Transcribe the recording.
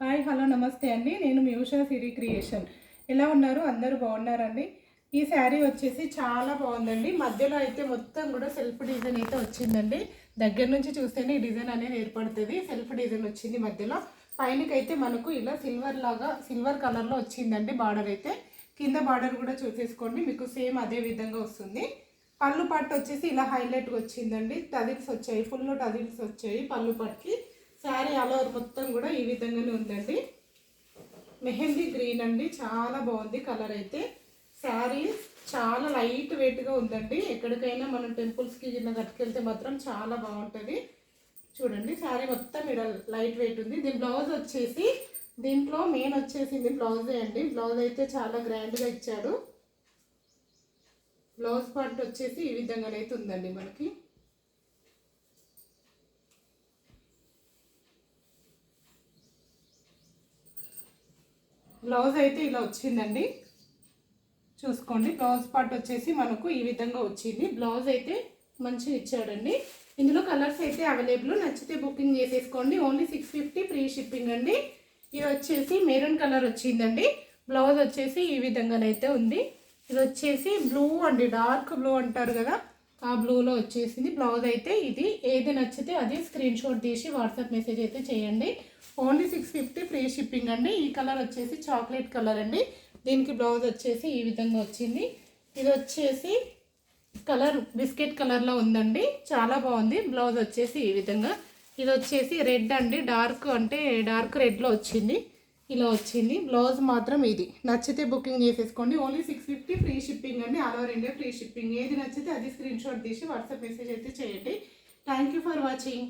Hi hello నమస్తే అండి. నేను మీ ఉషా సిరి క్రియేషన్. ఎలా ఉన్నారు? అందరూ బాగున్నారండి. ఈ శారీ వచ్చేసి చాలా బాగుందండి. మధ్యలో అయితే మొత్తం కూడా సెల్ఫ్ డిజైన్ అయితే వచ్చిందండి. దగ్గర నుంచి చూస్తేనే ఈ డిజైన్ అనేది ఏర్పడుతుంది. సెల్ఫ్ డిజైన్ వచ్చింది మధ్యలో. పైనకైతే మనకు ఇలా సిల్వర్ కలర్లో వచ్చిందండి. బార్డర్ అయితే కింద బార్డర్ కూడా చూసేసుకోండి, మీకు సేమ్ అదే విధంగా వస్తుంది. పళ్ళు పట్టు వచ్చేసి ఇలా హైలైట్గా వచ్చిందండి. టజిల్స్ వచ్చాయి, ఫుల్ టజిల్స్ వచ్చాయి పళ్ళు పట్టుకి. శారీ ఆల్ ఓవర్ మొత్తం కూడా ఈ విధంగానే ఉందండి. మెహందీ గ్రీన్ అండి, చాలా బాగుంది కలర్ అయితే. శారీ చాలా లైట్ వెయిట్గా ఉందండి. ఎక్కడికైనా మనం టెంపుల్స్కి ఇలా కట్టుకెళ్తే మాత్రం చాలా బాగుంటుంది. చూడండి శారీ మొత్తం ఇక్కడ లైట్ వెయిట్ ఉంది. దీని బ్లౌజ్ వచ్చేసి దీంట్లో మెయిన్ వచ్చేసింది బ్లౌజే అండి. బ్లౌజ్ అయితే చాలా గ్రాండ్గా ఇచ్చాడు. బ్లౌజ్ పార్ట్ వచ్చేసి ఈ విధంగానైతే ఉందండి మనకి. బ్లౌజ్ అయితే ఇలా వచ్చిందండి, చూసుకోండి. బ్లౌజ్ పార్ట్ వచ్చేసి మనకు ఈ విధంగా వచ్చింది. బ్లౌజ్ అయితే మంచిగా ఇచ్చాడండి. ఇందులో కలర్స్ అయితే అవైలబుల్, నచ్చితే బుకింగ్ చేసేసుకోండి. ఓన్లీ 650 ఫ్రీ షిప్పింగ్ అండి. ఇది వచ్చేసి మెరూన్ కలర్ వచ్చిందండి. బ్లౌజ్ వచ్చేసి ఈ విధంగానైతే ఉంది. ఇది వచ్చేసి బ్లూ అండి, డార్క్ బ్లూ అంటారు కదా, ఆ బ్లూలో వచ్చేసింది. బ్లౌజ్ అయితే ఇది. ఏది నచ్చితే అది స్క్రీన్ షాట్ తీసి వాట్సాప్ మెసేజ్ అయితే చేయండి. ఓన్లీ 650 ఫ్రీ షిప్పింగ్ అండి. ఈ కలర్ వచ్చేసి చాక్లెట్ కలర్ అండి. దీనికి బ్లౌజ్ వచ్చేసి ఈ విధంగా వచ్చింది. ఇది వచ్చేసి కలర్ బిస్కెట్ కలర్లో ఉందండి, చాలా బాగుంది. బ్లౌజ్ వచ్చేసి ఈ విధంగా. ఇది వచ్చేసి రెడ్ అండి, డార్క్ అంటే డార్క్ రెడ్లో వచ్చింది, ఇలా వచ్చింది. బ్లౌజ్ మాత్రం ఇది. నచ్చితే బుకింగ్ చేసేసుకోండి. ఓన్లీ 650 ఫ్రీ షిప్పింగ్ అండి. All over India free shipping. ఏది నచ్చితే అది స్క్రీన్ షాట్ తీసి వాట్సాప్ మెసేజ్ అయితే చేయండి. Thank you for watching.